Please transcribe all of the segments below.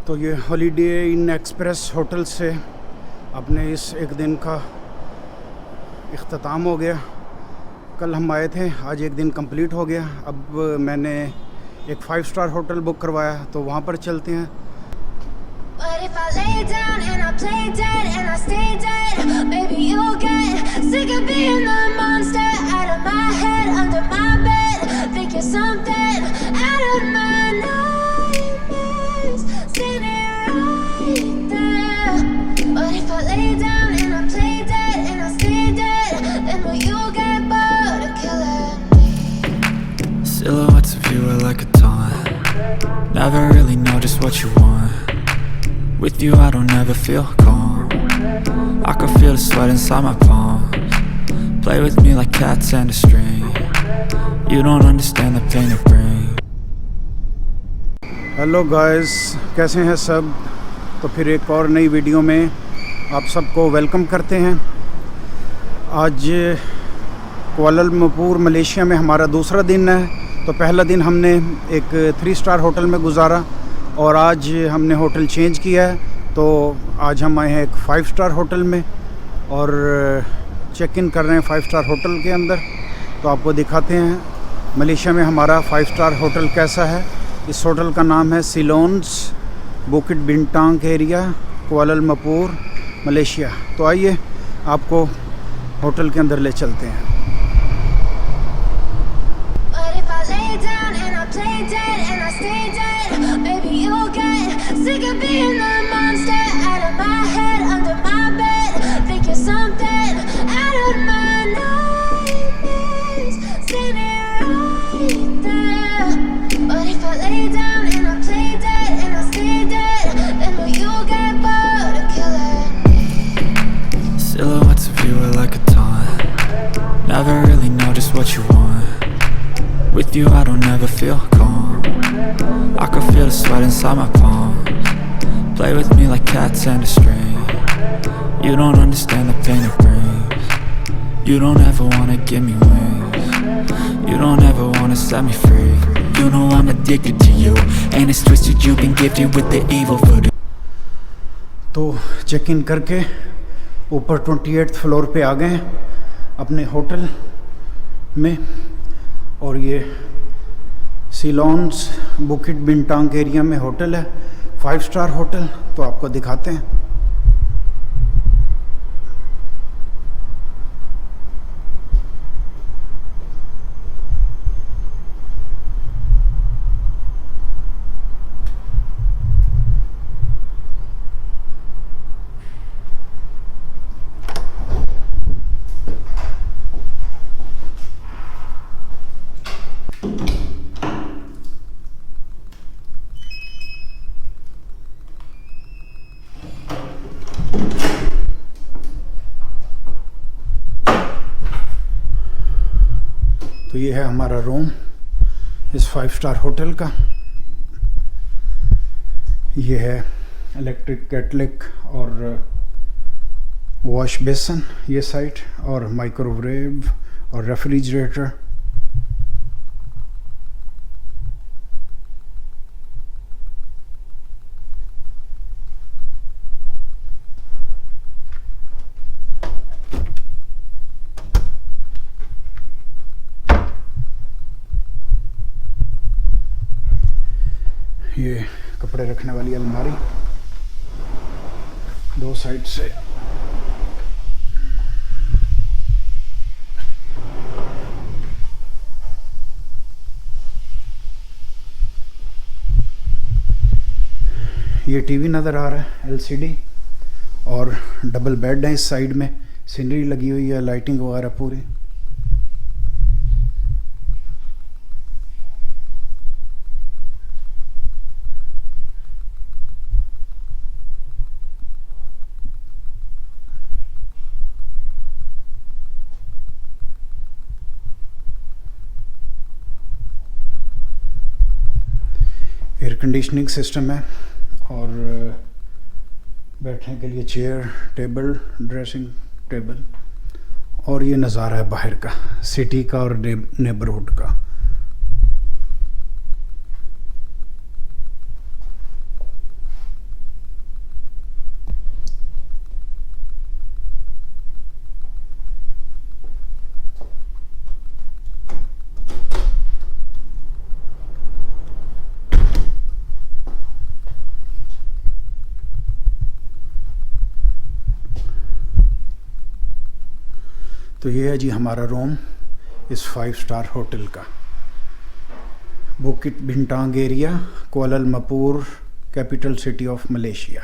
तो ये holiday Inn Express hotel से अपने इस एक दिन का इख्तिताम हो गया। कल हम आए थे, आज एक दिन कंप्लीट हो गया। अब मैंने एक 5 स्टार होटल बुक करवाया, तो वहाँ पर चलते हैं। But if I lay down and I play dead and I stay dead, maybe you'll get sick of being the monster out of my head, under my bed. Think you're something out of my nightmares, standing right there. But if I lay down and I play dead and I stay dead, then will you get bored of killing me? Silhouettes of you are like a taunt. Never really know just what you want. With you I don't ever feel calm. I can feel the sweat inside my palms. Play with me like cats and a string. You don't understand the pain it brings. Hello guys, कैसे हैं सब? तो फिर एक और नई video में आप सबको वेलकम करते हैं। आज कुआलालंपुर मलेशिया में हमारा दूसरा दिन है। तो पहला दिन हमने एक 3 स्टार होटल में गुजारा और आज हमने होटल चेंज किया है। तो आज हम आए हैं एक 5 स्टार होटल में और चेक इन कर रहे हैं 5 स्टार होटल के अंदर। तो आपको दिखाते हैं मलेशिया में हमारा 5 स्टार होटल कैसा है। इस होटल का नाम है सिलोन्स बुकिट बिंटांग एरिया, कुआलालंपुर, मलेशिया। तो आइए आपको होटल के अंदर ले चलते हैं। Sick of being the monster out of my head, under my bed. Think you're something out of my nightmares, standing right there. But if I lay down and I play dead and I stay dead, then will you get bored of killing me? Silhouettes of you are like a taunt. Never really know just what you want. With you I don't ever feel calm. I can feel the sweat inside my palms. Play with me like cats and a string. You don't understand the pain it brings. You don't ever wanna give me wings. You don't ever wanna set me free. You know I'm addicted to you, and it's twisted, you've been gifted with the evil voodoo. तो check in करके ऊपर 28th floor पे आ गए अपने hotel में। और ये सिलोन्स बुकिट Bintang area में होटल है, 5 स्टार होटल। तो आपको दिखाते हैं। तो ये है हमारा रूम इस 5 स्टार होटल का। ये है इलेक्ट्रिक केटलिक और वॉश बेसन ये साइड, और माइक्रोवेव और रेफ्रिजरेटर। ये कपड़े रखने वाली अलमारी 2 साइड से। ये टीवी नज़र आ रहा है LCD, और डबल बेड है इस साइड में। सीनरी लगी हुई है, लाइटिंग वगैरह पूरी। एयर कंडीशनिंग सिस्टम है, और बैठने के लिए चेयर, टेबल, ड्रेसिंग टेबल। और ये नज़ारा है बाहर का, सिटी का और नेबरहुड का। तो ये है जी हमारा रूम इस 5 स्टार होटल का, Bukit Bintang area, Kuala Lumpur, capital city of Malaysia.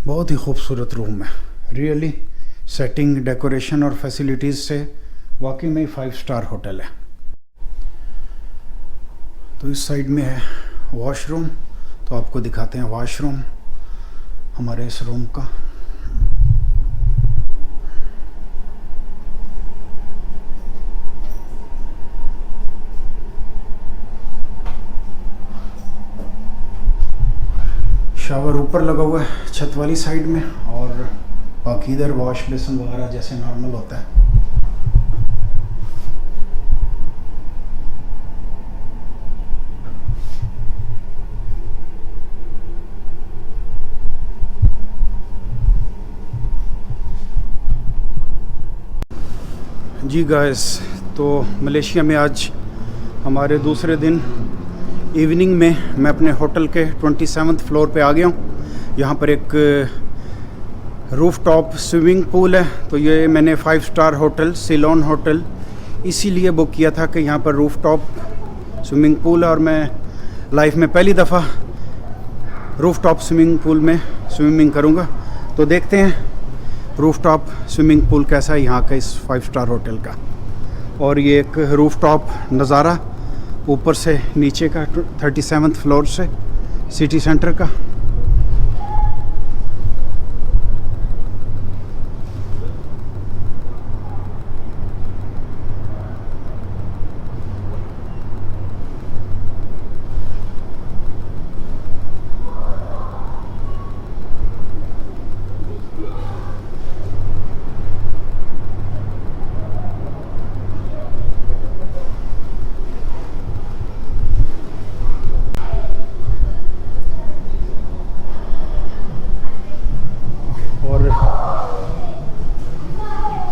बहुत ही खूबसूरत रूम है, रियली सेटिंग, डेकोरेशन और फैसिलिटीज़ से वाकई में 5 स्टार होटल है। तो इस साइड में है वॉशरूम, तो आपको दिखाते हैं वॉशरूम हमारे इस रूम का। शावर ऊपर लगा हुआ है छत वाली साइड में, और बाकी इधर वॉश बेसिन वगैरह जैसे नॉर्मल होता है। जी गाइस, तो मलेशिया में आज हमारे दूसरे दिन इवनिंग में मैं अपने होटल के 27th फ्लोर पे आ गया हूँ। यहाँ पर एक रूफटॉप स्विमिंग पूल है। तो ये मैंने 5 स्टार होटल सिलोन होटल इसीलिए बुक किया था कि यहाँ पर रूफटॉप स्विमिंग पूल है, और मैं लाइफ में पहली दफ़ा रूफटॉप स्विमिंग पूल में स्विमिंग करूँगा। तो देखते हैं रूफटॉप स्विमिंग पूल कैसा है यहाँ का इस 5 स्टार होटल का। और ये एक रूफटॉप नज़ारा ऊपर से नीचे का 37th फ्लोर से सिटी सेंटर का।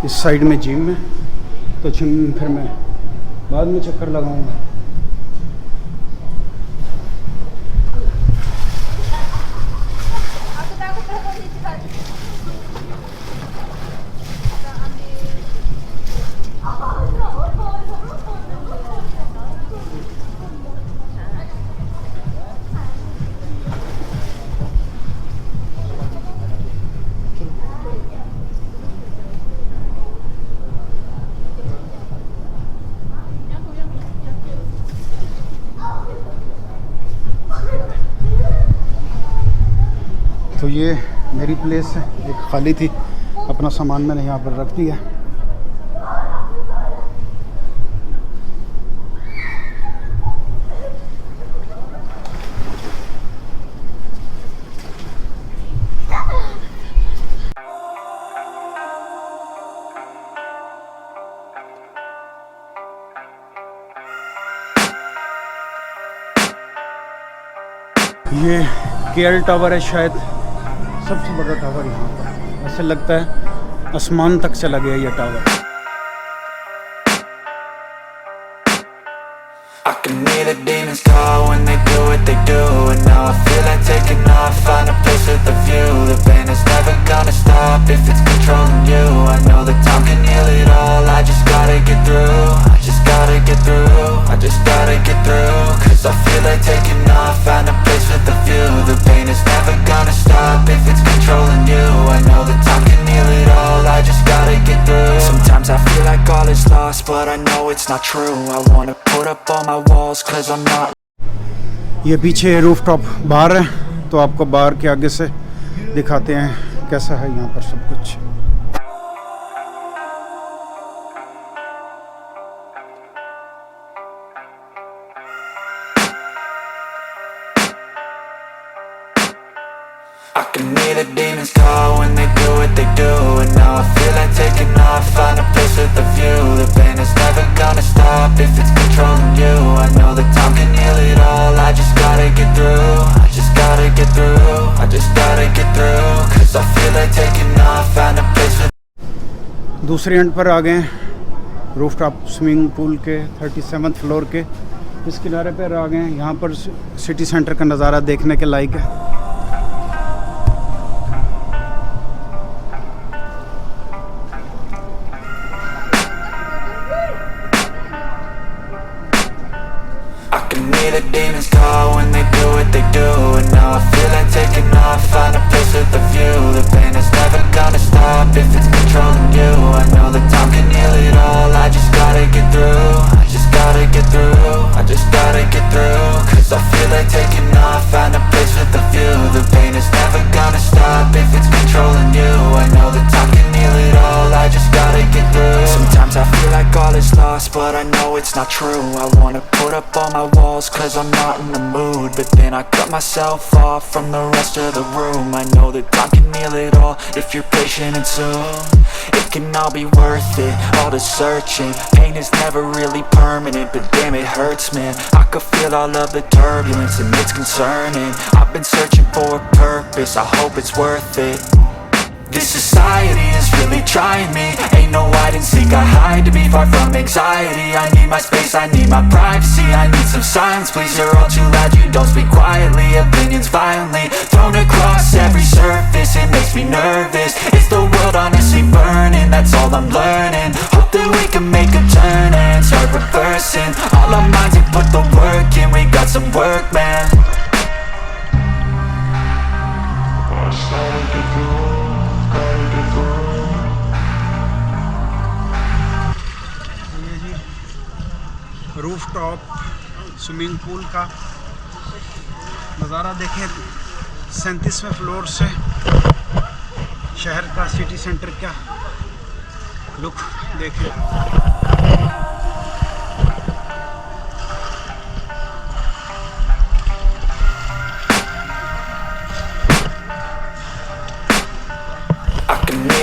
इस साइड में जिम है, तो जिम फिर मैं बाद में चक्कर लगाऊंगा। तो ये मेरी प्लेस है, एक खाली थी, अपना सामान मैंने यहाँ पर रख दिया। ये केएल टावर है, शायद सबसे बड़ा टावर यहाँ पर। ऐसे लगता है आसमान तक चला गया ये tower. I can hear the demons call when they do what they do, and now I feel like taking off, find a place with a view. The pain is never gonna stop if it's controlling you. I know that time can heal it all, I just gotta get through. I just gotta get through, I just gotta get through. Cause I feel like taking off, find a place with a view. The pain is never gonna stop if it's controlling you. I know that time can heal it all, I just gotta get through. Sometimes I feel like all is lost, but I know it's not true. I wanna put up all my walls cause I'm not. ये पीछे rooftop बार है, तो आपको बार के आगे से दिखाते हैं कैसा है यहाँ पर सब कुछ। I can hear the demons call when they do what they do, and now I feel like taking off, find a place with a view. The pain is never gonna stop if it's controlling you. I know that time can heal it all, I just gotta get through. I just gotta get through, I just gotta get through. Cause I feel like taking off, find a place with. दूसरे and पर आ गए rooftop swimming pool के 37th floor के इस किनारे पर आ गए हैं। यहाँ पर सिटी सेंटर का नज़ारा देखने के लायक है। The demons call when they do what they do, and now I feel like taking off, find a place with a view. The pain is never gonna stop if it's controlling you. I know that time can heal it all, I just gotta get through. I just gotta get through, I just gotta get through. Cause I feel like taking off, find a place with a view. The pain is never gonna stop if it's controlling you. I know that time can heal it all, I just gotta get through. Sometimes I feel like all is lost, but I know it's not true. I wanna put up all my walls cause I'm not in the mood, but then I cut myself off from the rest of the room. I know that time can heal it all if you're patient, and soon it can all be worth it, all the searching. Pain is never really permanent, but damn it hurts, man. I could feel all of the turbulence and it's concerning. I've been searching for a purpose, I hope it's worth it. This society is really trying me. Ain't no hide and seek, I hide to be far from anxiety. I need my space, I need my privacy. I need some silence, please, you're all too loud. You don't speak quietly, opinions violently thrown across every surface. It makes me nervous, it's the world honestly burning. That's all I'm learning, hope that we can make a turn and start reversing all our minds and put the work in. We got some work, man. Rooftop swimming pool का नज़ारा देखें 37वें floor से शहर का city centre का look देखें।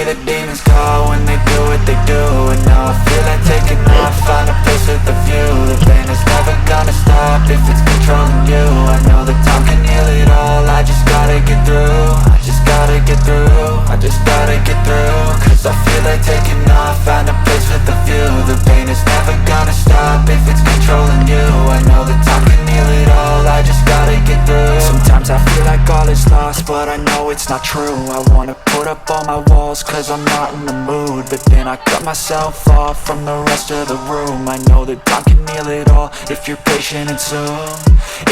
The demons call when they do what they do, and now I feel like taking off, find a place with a view. The pain is never gonna stop if it's controlling you. I know that time can heal it all, I just gotta get through. I just gotta get through, I just gotta get through. Cause I feel like taking off, find a place with a view. The pain is never gonna stop if it's controlling you. I know that time can heal it all, I just gotta get through. Sometimes I feel like all is lost, but I know it's not true. I wanna put up all my walls cause I'm not in the mood, but then I cut myself off from the rest of the room. I know that time can heal it all if you're patient, and soon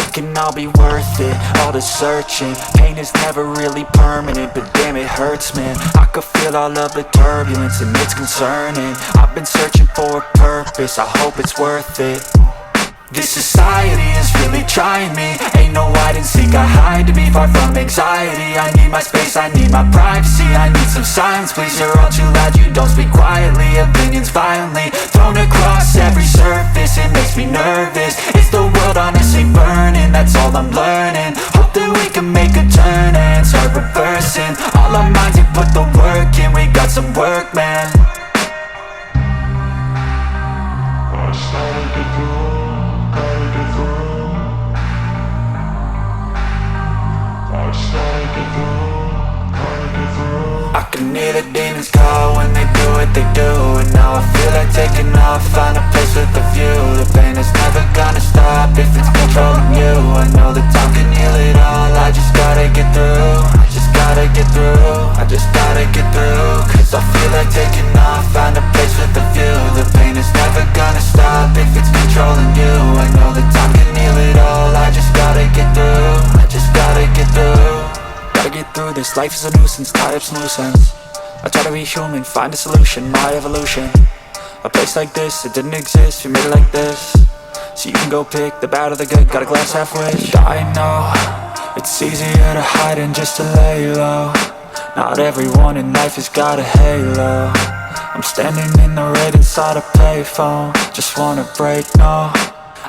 it can all be worth it, all the searching. Pain is never really permanent, but damn it hurts, man. I could feel all of the turbulence and it's concerning. I've been searching for a purpose, I hope it's worth it. This society is really trying me. Ain't no hide and seek, I hide to be far from anxiety. I need my space, I need my privacy. I need some silence, please, you're all too loud. You don't speak quietly, opinions violently thrown across every surface. It makes me nervous, it's the world honestly burning. That's all I'm learning, hope that we can make a turn and start reversing all our minds and put the work in. We got some work, man. I can hear the demons call when they do what they do, and now I feel like taking off, find a place with a view. The pain is never gonna stop if it's controlling you. I know that time can heal it all, I just gotta get through. I just gotta get through, I just gotta get through. Cause I feel like taking off, find a place with a view. The pain is never gonna stop if it's controlling you. I know that time can heal it all, I just gotta get through. I just gotta get through. Gotta get through this, life is a nuisance, tie up some loose ends. I try to be human, find a solution, my evolution. A place like this, it didn't exist, we made it like this. So you can go pick the bad or the good, got a glass halfway. I know, it's easier to hide than just to lay low. Not everyone in life has got a halo. I'm standing in the red inside a payphone, just wanna break, no.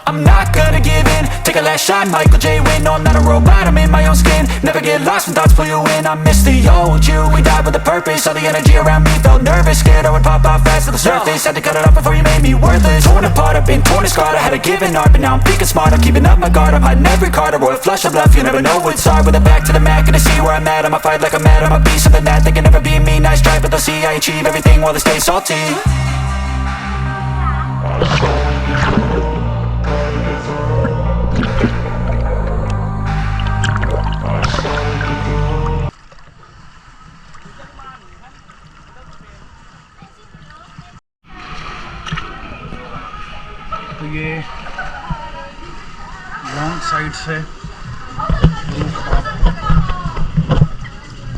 I'm not gonna give in, take a last shot, Michael J. Win. No, I'm not a robot, I'm in my own skin. Never get lost when thoughts pull you in. I miss the old you, we died with a purpose. All the energy around me felt nervous, scared I would pop off fast to the surface. Had to cut it off before you made me worthless. Torn apart, I've been torn and scarred. I had a given art, but now I'm thinking smart. I'm keeping up my guard, I'm hiding every card. A royal flush of bluff, you never know what's hard. With a back to the mat, gonna see where I'm at. I'ma fight like I'm mad, I'ma be something that they can never be me. Nice try, but they'll see I achieve everything while they stay salty. तो ये long side से rooftop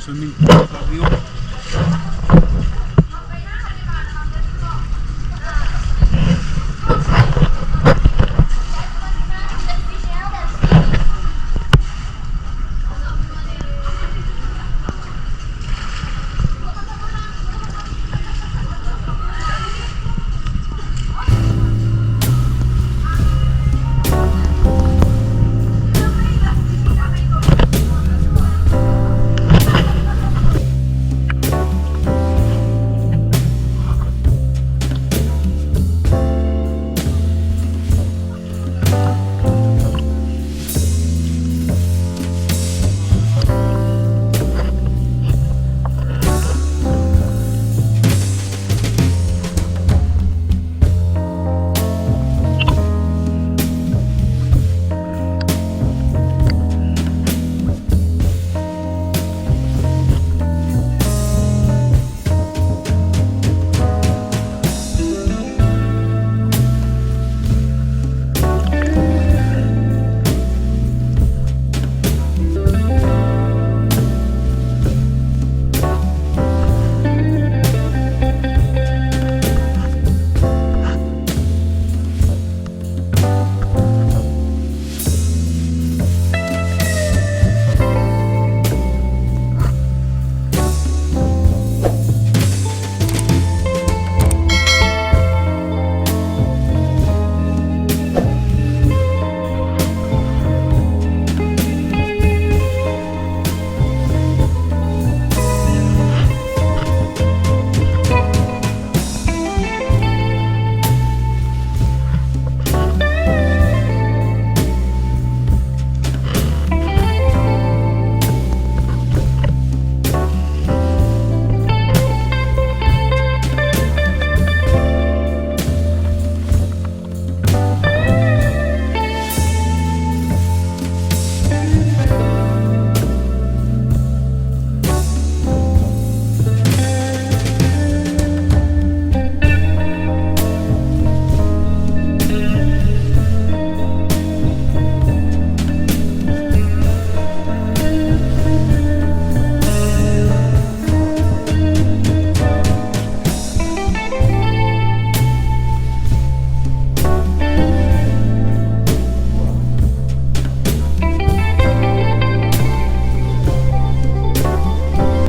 swimming pool का view.